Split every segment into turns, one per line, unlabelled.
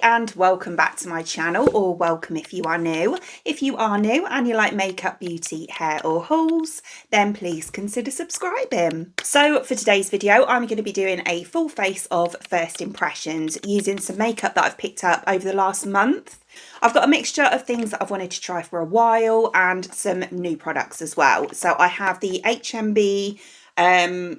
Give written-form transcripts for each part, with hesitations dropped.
and welcome back to my channel, or welcome if you are new. If you are new and you like makeup, beauty, hair or hauls, then please consider subscribing. So for today's video, I'm going to be doing a full face of first impressions using some makeup that I've picked up over the last month. I've got a mixture of things that I've wanted to try for a while and some new products as well. So I have the HNB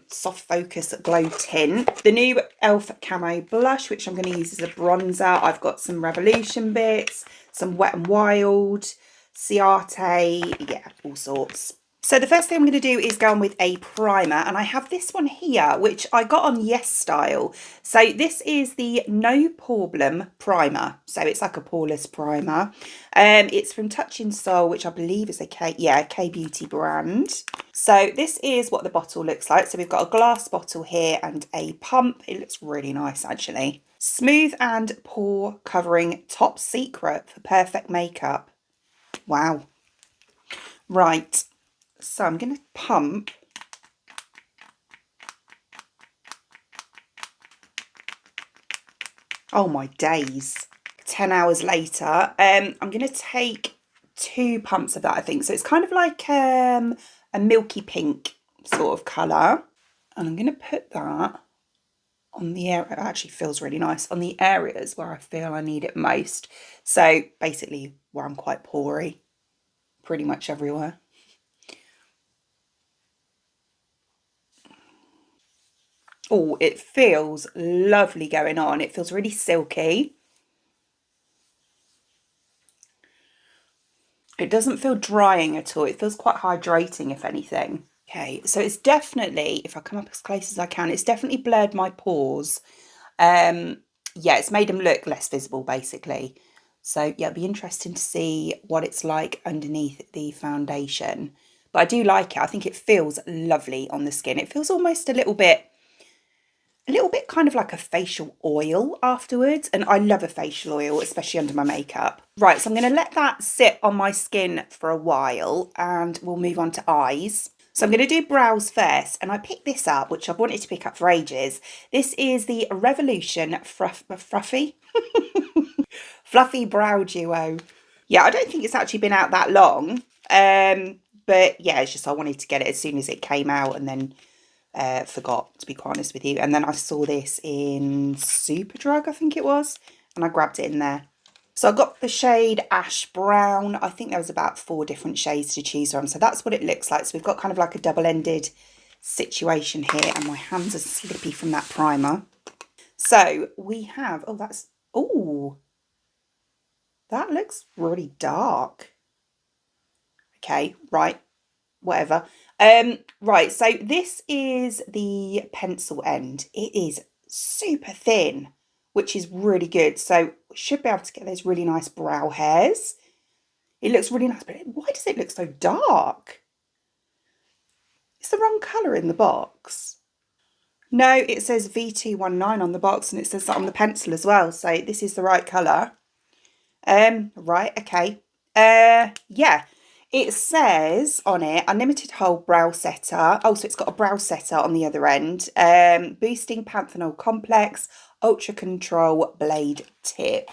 soft focus glow tint, the new elf Camo Blush, which I'm going to use as a bronzer. I've got some Revolution bits, some Wet n Wild, Ciate, yeah, all sorts. So the first thing I'm going to do is go on with a primer, and I have this one here which I got on Yes Style. So this is the No Poreblem primer, so it's like a poreless primer. It's from Touching Soul, which I believe is a K-beauty brand. So this is what the bottle looks like. So we've got a glass bottle here and a pump. It looks really nice actually. Smooth and pore covering, top secret for perfect makeup. Wow. Right. So I'm going to pump. Oh my days. 10 hours later. I'm going to take 2 pumps of that, I think. So it's kind of like a milky pink sort of colour. And I'm going to put that on the area. It actually feels really nice on the areas where I feel I need it most. So basically where I'm quite pory. Pretty much everywhere. Oh, it feels lovely going on. It feels really silky. It doesn't feel drying at all. It feels quite hydrating, if anything. Okay, so it's definitely, if I come up as close as I can, it's definitely blurred my pores. Yeah, it's made them look less visible, basically. So, yeah, it'll be interesting to see what it's like underneath the foundation. But I do like it. I think it feels lovely on the skin. It feels almost a little bit kind of like a facial oil afterwards, and I love a facial oil, especially under my makeup. Right, so I'm going to let that sit on my skin for a while and we'll move on to eyes. So I'm going to do brows first, and I picked this up, which I've wanted to pick up for ages. This is the Revolution Fluffy Brow Duo. Yeah, I don't think it's actually been out that long, but yeah, it's just I wanted to get it as soon as it came out, and then forgot, to be quite honest with you. And then I saw this in Superdrug, I think it was, and I grabbed it in there. So I got the shade Ash Brown. I think there was about 4 different shades to choose from. So that's what it looks like. So we've got kind of like a double-ended situation here, and my hands are slippy from that primer. So we have, that looks really dark. Okay, right, whatever. Right, so this is the pencil end. It is super thin, which is really good. So we should be able to get those really nice brow hairs. It looks really nice, but why does it look so dark? It's the wrong colour in the box. No, it says V219 on the box, and it says that on the pencil as well. So this is the right colour. Right, okay. Yeah. It says on it, Unlimited Hold Brow Setter. Oh, so it's got a brow setter on the other end. Boosting Panthenol Complex, Ultra Control Blade Tip.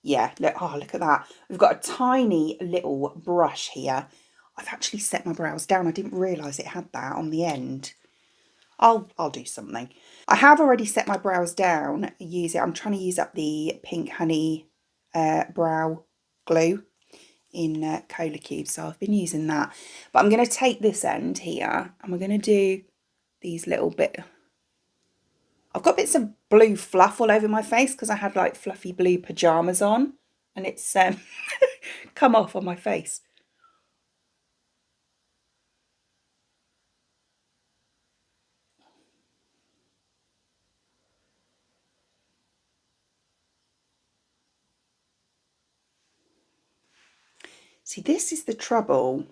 Yeah, look, oh, look at that. We've got a tiny little brush here. I've actually set my brows down. I didn't realise it had that on the end. I'll do something. I have already set my brows down. I'm trying to use up the Pink Honey brow glue in Cola Cube, so I've been using that. But I'm going to take this end here and we're going to do these little bit. I've got bits of blue fluff all over my face because I had like fluffy blue pajamas on, and it's come off on my face. See, this is the trouble.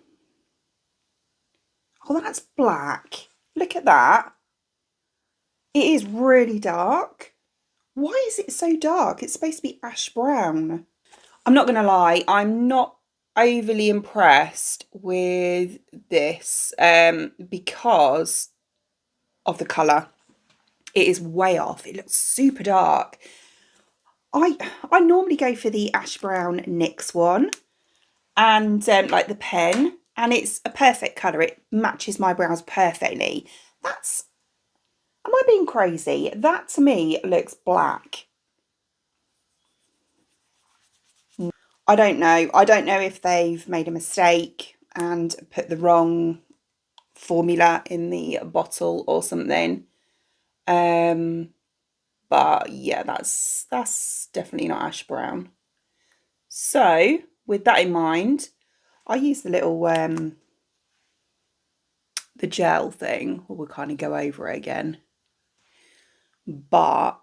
Oh, that's black. Look at that. It is really dark. Why is it so dark? It's supposed to be ash brown. I'm not going to lie. I'm not overly impressed with this because of the colour. It is way off. It looks super dark. I normally go for the Ash Brown NYX one, and like the pen, and it's a perfect colour. It matches my brows perfectly. That's, am I being crazy? That to me looks black. I don't know. I don't know if they've made a mistake and put the wrong formula in the bottle or something. But yeah, that's definitely not ash brown. So with that in mind, I use the little the gel thing. We'll kind of go over it again. But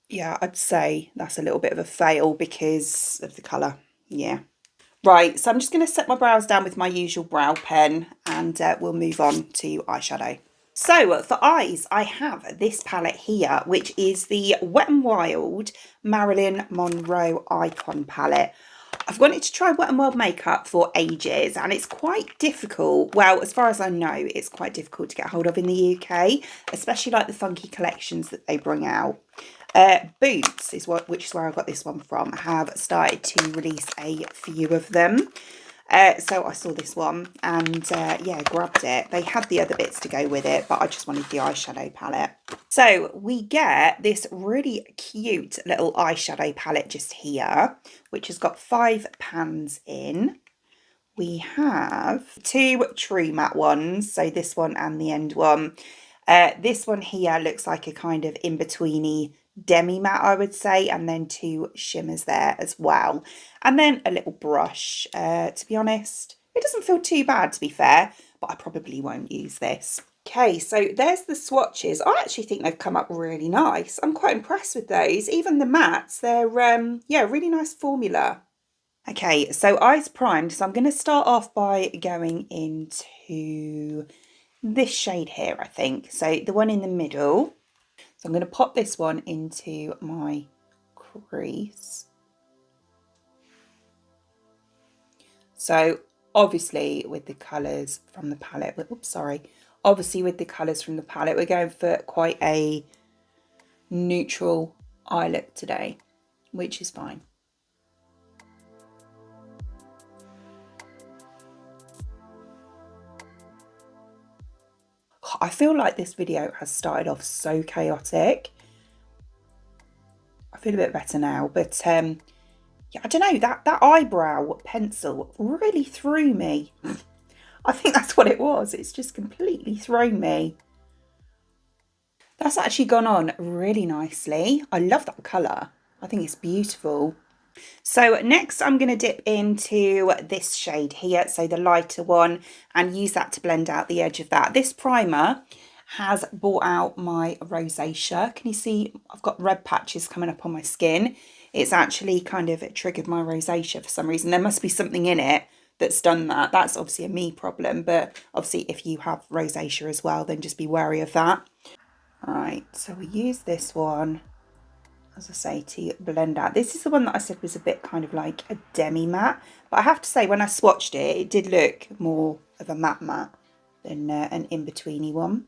yeah, I'd say that's a little bit of a fail because of the colour. Yeah. Right, so I'm just going to set my brows down with my usual brow pen, and we'll move on to eyeshadow. So for eyes, I have this palette here, which is the Wet n Wild Marilyn Monroe Icon palette. I've wanted to try Wet n Wild makeup for ages, and it's quite difficult. Well, as far as I know, it's quite difficult to get hold of in the UK, especially like the funky collections that they bring out. Boots is which is where I got this one from, have started to release a few of them. So I saw this one and yeah, grabbed it. They had the other bits to go with it, but I just wanted the eyeshadow palette. So we get this really cute little eyeshadow palette just here, which has got 5 pans in. We have 2 true matte ones, so this one and the end one. This one here looks like a kind of in-betweeny demi matte, I would say, and then 2 shimmers there as well, and then a little brush. To be honest, it doesn't feel too bad, to be fair, but I probably won't use this. Okay, so there's the swatches. I actually think they've come up really nice. I'm quite impressed with those. Even the mattes, they're yeah, really nice formula. Okay, so eyes primed, so I'm going to start off by going into this shade here, I think, so the one in the middle. So I'm going to pop this one into my crease. So obviously with the colours from the palette, oops, sorry. Obviously with the colours from the palette, we're going for quite a neutral eye look today, which is fine. I feel like this video has started off so chaotic. I feel a bit better now, but yeah, I don't know, that eyebrow pencil really threw me. I think that's what it was. It's just completely thrown me. That's actually gone on really nicely. I love that colour. I think it's beautiful. So next I'm going to dip into this shade here, so the lighter one, and use that to blend out the edge of that. This primer has brought out my rosacea. Can you see I've got red patches coming up on my skin? It's actually kind of triggered my rosacea for some reason. There must be something in it that's done that. That's obviously a me problem, but obviously if you have rosacea as well, then just be wary of that. Right, so we use this one, as I say, to blend out. This is the one that I said was a bit kind of like a demi matte, but I have to say when I swatched it, it did look more of a matte than an in-betweeny one.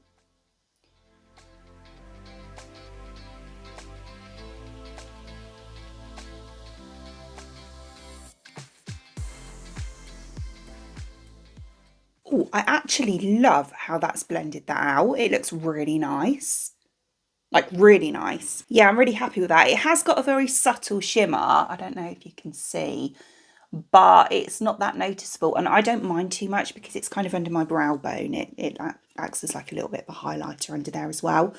Oh, I actually love how that's blended that out. It looks really nice. Like really nice. Yeah, I'm really happy with that. It has got a very subtle shimmer. I don't know if you can see, but it's not that noticeable, and I don't mind too much because it's kind of under my brow bone. It acts as like a little bit of a highlighter under there as well.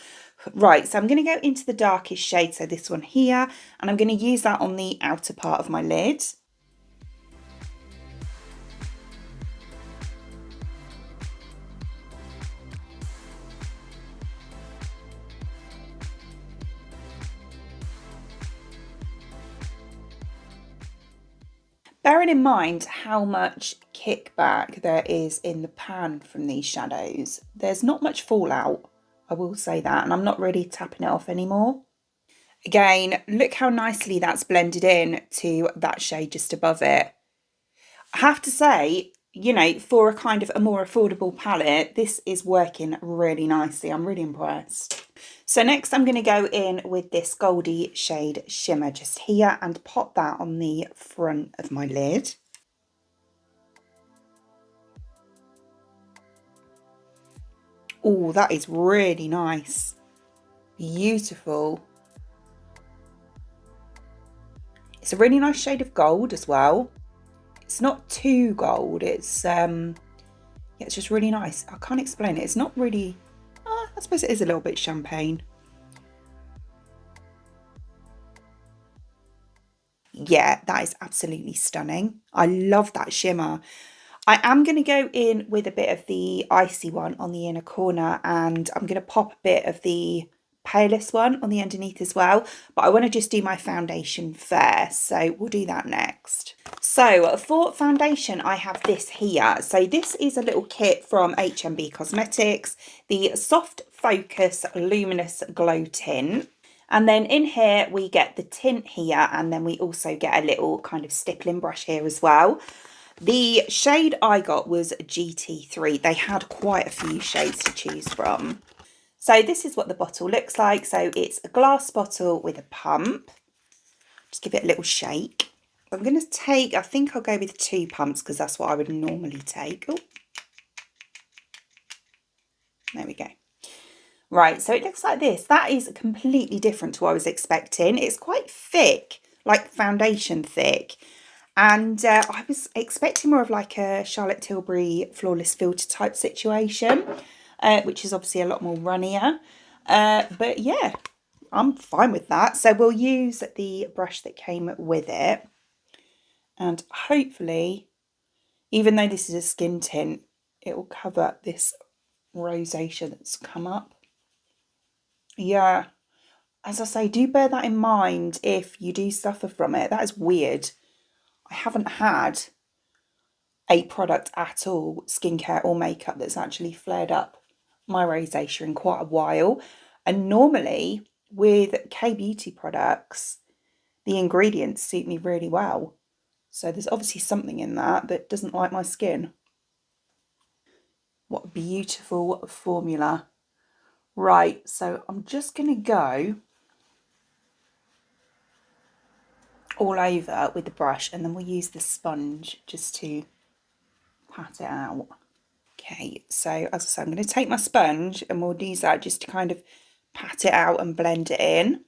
Right, so I'm going to go into the darkest shade, so this one here, and I'm going to use that on the outer part of my lid. Bearing in mind how much kickback there is in the pan from these shadows, there's not much fallout, I will say that, and I'm not really tapping it off anymore. Again, look how nicely that's blended in to that shade just above it. I have to say, you know, for a kind of a more affordable palette, this is working really nicely. I'm really impressed. So next I'm going to go in with this Goldie shade shimmer just here and pop that on the front of my lid. Oh, that is really nice. Beautiful. It's a really nice shade of gold as well. It's not too gold. It's yeah, it's just really nice. I can't explain it. It's not really, I suppose it is a little bit champagne. Yeah, that is absolutely stunning. I love that shimmer. I am going to go in with a bit of the icy one on the inner corner, and I'm going to pop a bit of the palest one on the underneath as well, but I want to just do my foundation first, so we'll do that next. So for foundation, I have this here. So this is a little kit from HNB Cosmetics, the Soft Focus Luminous Glow Tint. And then in here we get the tint here, and then we also get a little kind of stippling brush here as well. The shade I got was GT3. They had quite a few shades to choose from. So this is what the bottle looks like. So it's a glass bottle with a pump. Just give it a little shake. I'm going to take, I think I'll go with 2 pumps because that's what I would normally take. Oh, there we go. Right, so it looks like this. That is completely different to what I was expecting. It's quite thick, like foundation thick. And I was expecting more of like a Charlotte Tilbury Flawless Filter type situation, which is obviously a lot more runnier. But yeah, I'm fine with that. So we'll use the brush that came with it. And hopefully, even though this is a skin tint, it will cover this rosacea that's come up. Yeah, as I say, do bear that in mind if you do suffer from it. That is weird. I haven't had a product at all, skincare or makeup, that's actually flared up my rosacea in quite a while. And normally with K-beauty products, the ingredients suit me really well. So there's obviously something in that doesn't like my skin. What a beautiful formula. Right, so I'm just going to go all over with the brush, and then we'll use the sponge just to pat it out. Okay, so as I said, I'm going to take my sponge and we'll use that just to kind of pat it out and blend it in.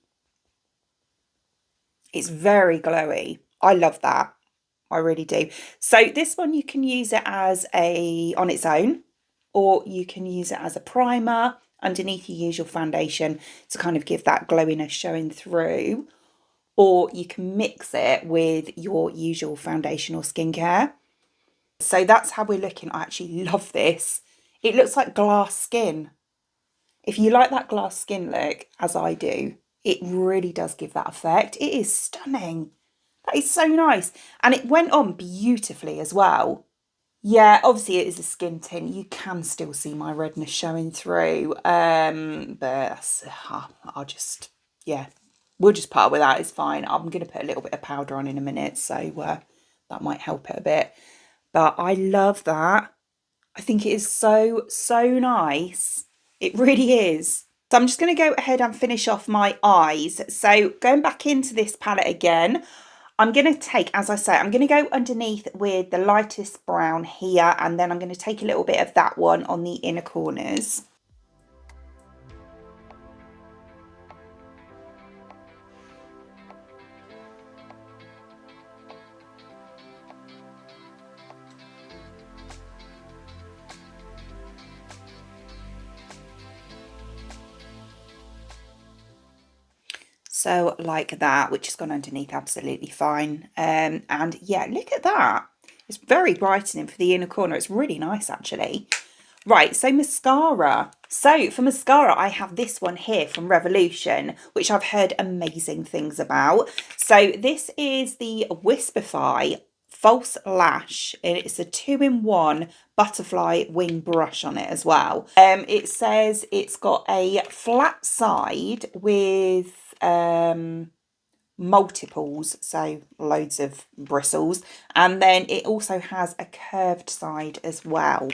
It's very glowy. I love that. I really do. So this one you can use it as on its own, or you can use it as a primer underneath your usual foundation to kind of give that glowiness showing through, or you can mix it with your usual foundation or skincare. So that's how we're looking. I actually love this. It looks like glass skin. If you like that glass skin look, as I do, it really does give that effect. It is stunning. That is so nice. And it went on beautifully as well. Yeah, obviously it is a skin tint. You can still see my redness showing through. But I'll just, yeah, we'll just part with that. It's fine. I'm going to put a little bit of powder on in a minute, so that might help it a bit. But I love that. I think it is so, so nice. It really is. So I'm just going to go ahead and finish off my eyes. So going back into this palette again, I'm going to take, as I say, I'm going to go underneath with the lightest brown here, and then I'm going to take a little bit of that one on the inner corners. So like that, which has gone underneath absolutely fine. And yeah, look at that. It's very brightening for the inner corner. It's really nice, actually. Right, so mascara. So for mascara, I have this one here from Revolution, which I've heard amazing things about. So this is the Wispify False Lash, and it's a 2-in-1 butterfly wing brush on it as well. It says it's got a flat side with multiples, so loads of bristles, and then it also has a curved side as well.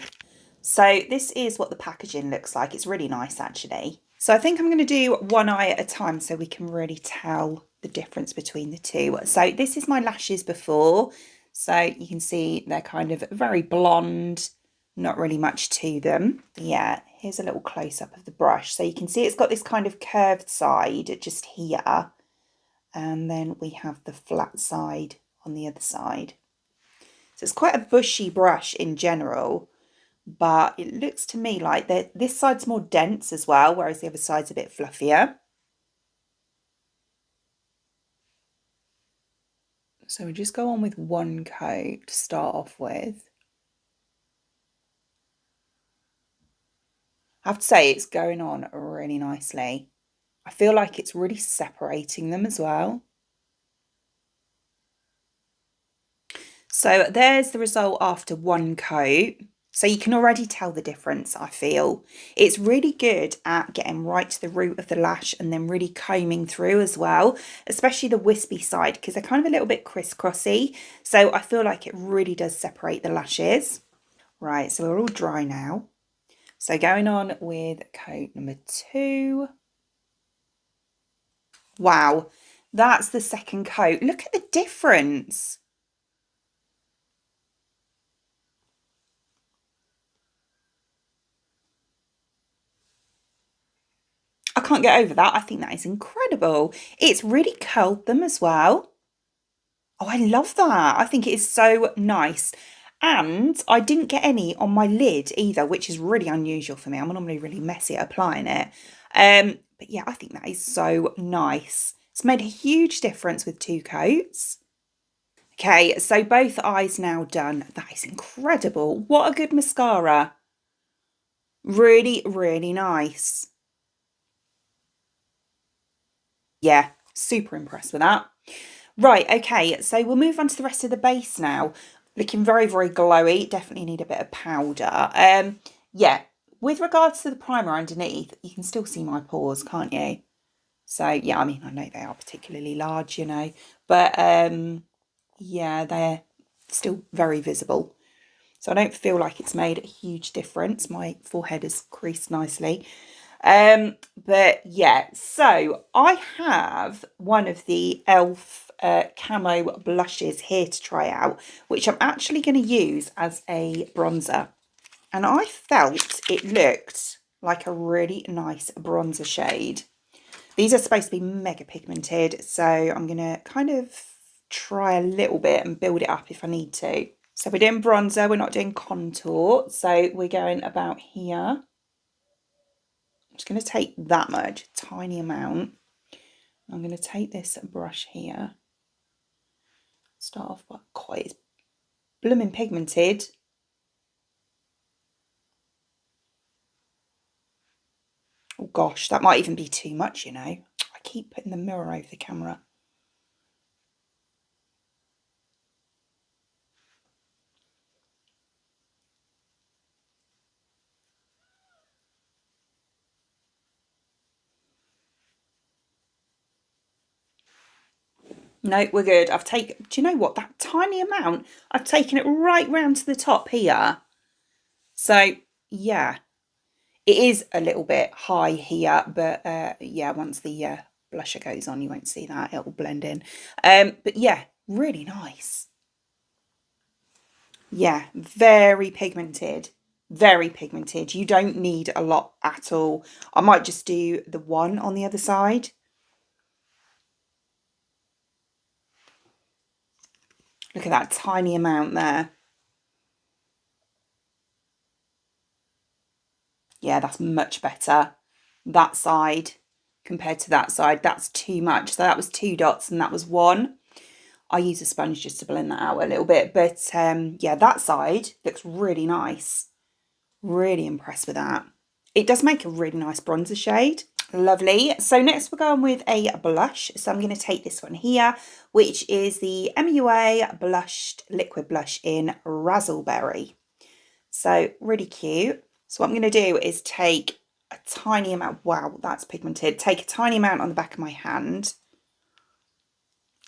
So this is what the packaging looks like. It's really nice actually. So I think I'm going to do one eye at a time so we can really tell the difference between the two. So this is my lashes before. So you can see they're kind of very blonde, not really much to them. Yeah, here's a little close-up of the brush. So you can see it's got this kind of curved side just here. And then we have the flat side on the other side. So it's quite a bushy brush in general, but it looks to me like this side's more dense as well, whereas the other side's a bit fluffier. So we just go on with one coat to start off with. I have to say it's going on really nicely. I feel like it's really separating them as well. So there's the result after one coat. So you can already tell the difference, I feel. It's really good at getting right to the root of the lash and then really combing through as well, especially the wispy side, because they're kind of a little bit crisscrossy. So I feel like it really does separate the lashes. Right, so we're all dry now. So going on with coat number 2. Wow, that's the second coat. Look at the difference. I can't get over that. I think that is incredible. It's really curled them as well. Oh, I love that. I think it is so nice. And I didn't get any on my lid either, which is really unusual for me. I'm normally really messy at applying it. But yeah, I think that is so nice. It's made a huge difference with 2 coats. Okay, so both eyes now done. That is incredible. What a good mascara. Really, really nice. Yeah, super impressed with that. Right, okay, so we'll move on to the rest of the base now. Looking very, very glowy. Definitely need a bit of powder. Yeah, with regards to the primer underneath, you can still see my pores, can't you? So, yeah, I mean, I know they are particularly large, you know, but yeah, they're still very visible. So I don't feel like it's made a huge difference. My forehead is creased nicely. But yeah, so I have one of the e.l.f. Camo blushes here to try out, which I'm actually going to use as a bronzer. And I felt it looked like a really nice bronzer shade. These are supposed to be mega pigmented, so I'm going to kind of try a little bit and build it up if I need to. So we're doing bronzer, we're not doing contour, so we're going about here. I'm just going to take that much, a tiny amount. I'm going to take this brush here. Start off by quite blooming pigmented. Oh gosh, that might even be too much, you know. I keep putting the mirror over the camera. No, we're good. I've taken, do you know what? That tiny amount, I've taken it right round to the top here. So, yeah, it is a little bit high here, but yeah, once the blusher goes on, you won't see that. It'll blend in. But yeah, really nice. Yeah, very pigmented. Very pigmented. You don't need a lot at all. I might just do the one on the other side. Look at that tiny amount there. Yeah, that's much better. That side compared to that side, that's too much. So that was 2 dots and that was 1. I use a sponge just to blend that out a little bit. But yeah, that side looks really nice. Really impressed with that. It does make a really nice bronzer shade. Lovely. So next we're going with a blush. So I'm going to take this one here, which is the MUA Blushed Liquid Blush in Razzleberry. So really cute. So what I'm going to do is take a tiny amount. Wow, that's pigmented. Take a tiny amount on the back of my hand.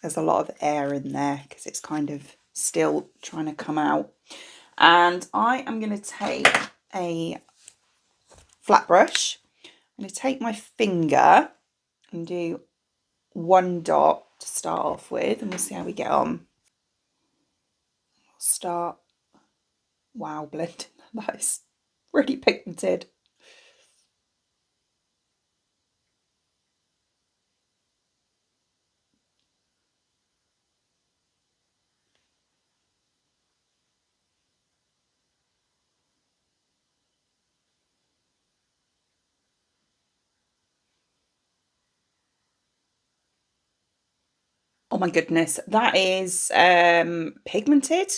There's a lot of air in there because it's kind of still trying to come out. And I am going to take a flat brush. I'm going to take my finger and do one dot to start off with, and we'll see how we get on. We'll start, wow, blending that is really pigmented. Oh my goodness, that is pigmented.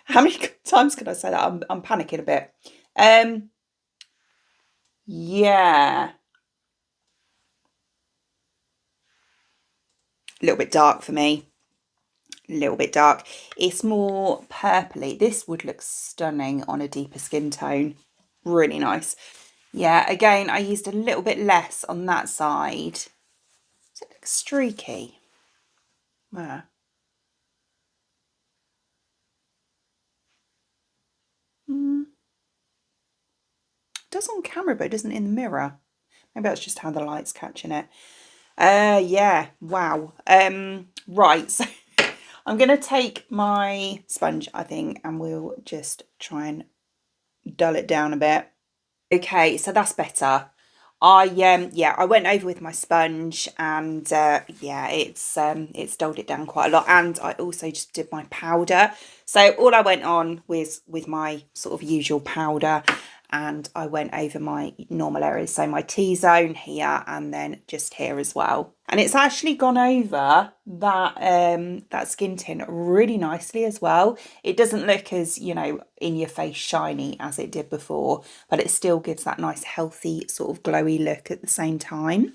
How many times can I say that? I'm panicking a bit. Yeah. A little bit dark for me. A little bit dark. It's more purpley. This would look stunning on a deeper skin tone. Really nice. Yeah, again, I used a little bit less on that side. Does it look streaky? Yeah. It does on camera, but it doesn't in the mirror. Maybe that's just how the light's catching it. Yeah, wow. Right, so I'm going to take my sponge, I think, and we'll just try and dull it down a bit. Okay, so that's better. I went over with my sponge, and yeah, it's dulled it down quite a lot. And I also just did my powder. So all I went on was with my sort of usual powder, and I went over my normal areas, so my T-zone here and then just here as well. And it's actually gone over that that skin tint really nicely as well. It doesn't look as, you know, in your face shiny as it did before, but it still gives that nice healthy sort of glowy look at the same time.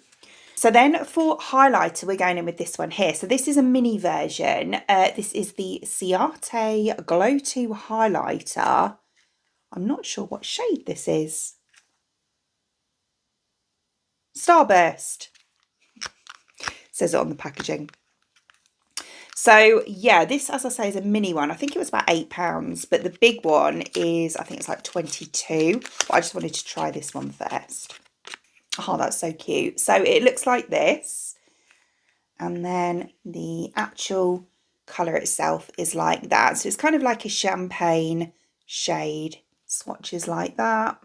So then for highlighter, we're going in with this one here. So this is a mini version. This is the Ciate Glow 2 highlighter. I'm not sure what shade this is. Starburst. Says it on the packaging. So yeah, this, as I say, is a mini one. I think it was about £8, but the big one is, I think it's like 22. But I just wanted to try this one first. Oh, that's so cute. So it looks like this. And then the actual colour itself is like that. So it's kind of like a champagne shade. Swatches like that.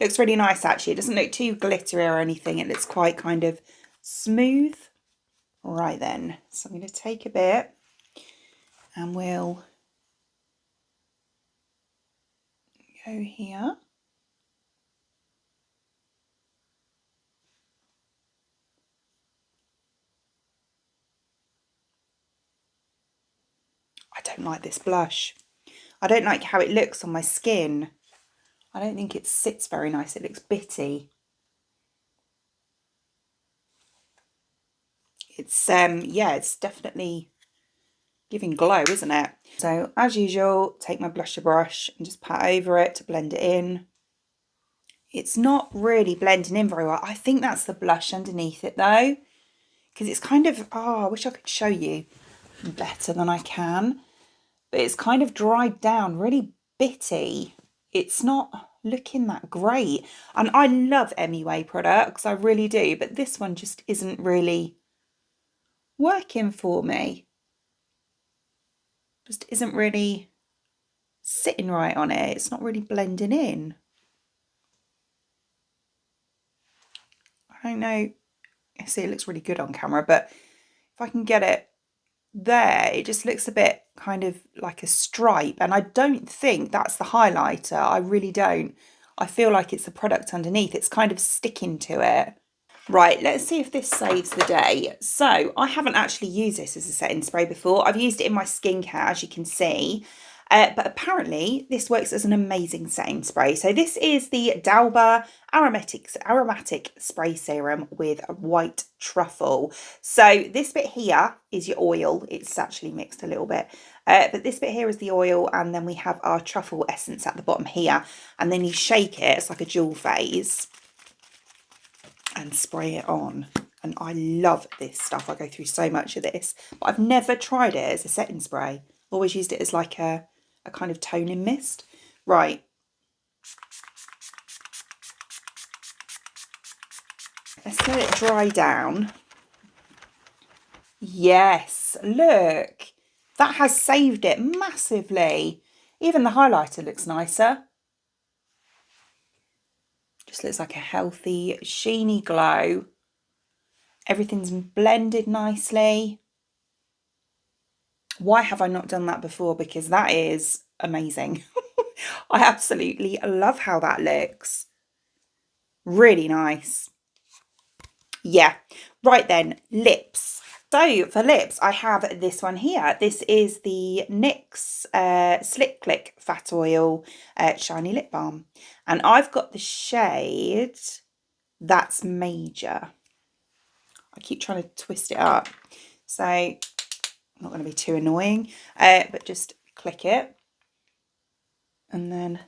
Looks really nice actually. It doesn't look too glittery or anything. It looks quite kind of smooth. Right then, so I'm going to take a bit and we'll go here. I don't like this blush. I don't like how it looks on my skin. I don't think it sits very nice. It looks bitty. It's yeah, it's definitely giving glow, isn't it? So as usual, take my blusher brush and just pat over it to blend it in. It's not really blending in very well. I think that's the blush underneath it though, because it's kind of, oh, I wish I could show you better than I can, but it's kind of dried down, really bitty. It's not looking that great. And I love MUA products, I really do, but this one just isn't really working for me. Just isn't really sitting right on it. It's not really blending in. I don't know. I see it looks really good on camera, but if I can get it there, it just looks a bit kind of like a stripe, and I don't think that's the highlighter. I really don't. I feel like it's the product underneath. It's kind of sticking to it. Right, let's see if this saves the day. So I haven't actually used this as a setting spray before. I've used it in my skincare, as you can see. But apparently this works as an amazing setting spray. So this is the Dauber Aromatic Spray Serum with white truffle. So this bit here is your oil. It's actually mixed a little bit. But this bit here is the oil, and then we have our truffle essence at the bottom here. And then you shake it, it's like a dual phase, and spray it on. and I love this stuff. I go through so much of this, but I've never tried it as a setting spray. Always used it as like a kind of toning mist. Right. Let's let it dry down. Yes, look, that has saved it massively. Even the highlighter looks nicer. Just looks like a healthy, sheeny glow. Everything's blended nicely. Why have I not done that before? Because that is amazing. I absolutely love how that looks. Really nice. Yeah. Right then, lips. So for lips, I have this one here. This is the NYX Slick Click Fat Oil Shiny Lip Balm. And I've got the shade That's Major. I keep trying to twist it up. So I'm not going to be too annoying, but just click it. And then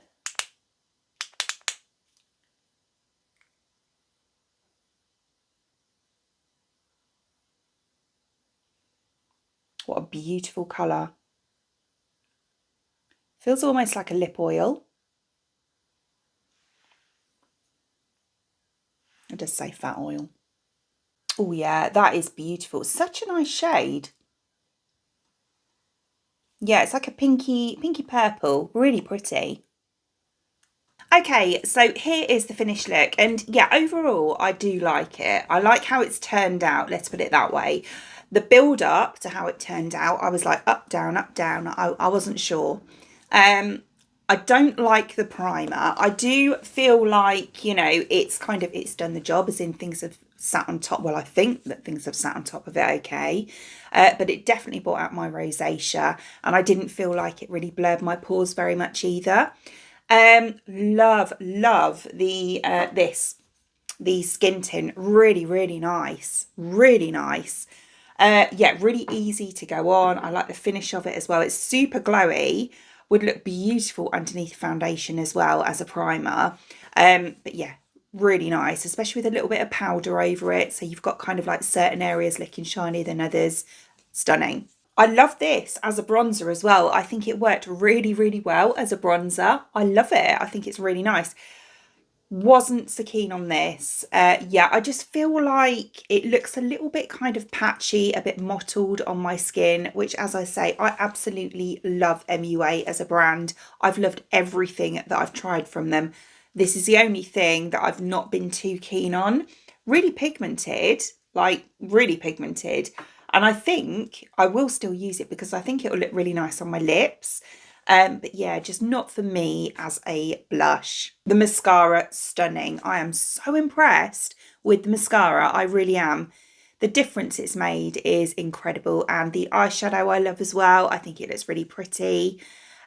what a beautiful colour. Feels almost like a lip oil. It does say fat oil. Oh yeah, that is beautiful. Such a nice shade. Yeah, it's like a pinky purple. Really pretty. Okay, so here is the finished look. And yeah, overall, I do like it. I like how it's turned out, let's put it that way. The build up to how it turned out, I was like up, down, up, down. I wasn't sure. I don't like the primer. I do feel like, you know, it's done the job, as in things have sat on top. Well, I think that things have sat on top of it okay. But it definitely brought out my rosacea, and I didn't feel like it really blurred my pores very much either. Love the the skin tint. Really, really nice. Really nice. Yeah, really easy to go on. I like the finish of it as well. It's super glowy. Would look beautiful underneath foundation as well as a primer. But yeah, really nice, especially with a little bit of powder over it. So you've got kind of like certain areas looking shinier than others. Stunning. I love this as a bronzer as well. I think it worked really, really well as a bronzer. I love it. I think it's really nice. Wasn't so keen on this. Yeah, I just feel like it looks a little bit kind of patchy, a bit mottled on my skin, which, as I say, I absolutely love MUA as a brand. I've loved everything that I've tried from them. This is the only thing that I've not been too keen on. Really pigmented, like really pigmented. And I think I will still use it because I think it will look really nice on my lips. But yeah, just not for me as a blush. The mascara, stunning. I am so impressed with the mascara. I really am. The difference it's made is incredible. And the eyeshadow I love as well. I think it looks really pretty.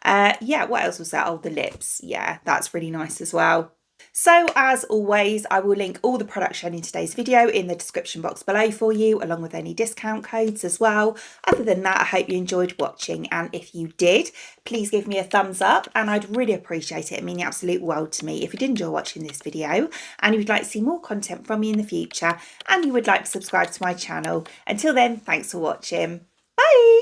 Yeah, what else was that? Oh, the lips. Yeah, that's really nice as well. So as always, I will link all the products shown in today's video in the description box below for you, along with any discount codes as well. Other than that, I hope you enjoyed watching, and if you did, please give me a thumbs up, and I'd really appreciate it. It means the absolute world to me if you did enjoy watching this video, and you would like to see more content from me in the future, and you would like to subscribe to my channel. Until then, thanks for watching. Bye!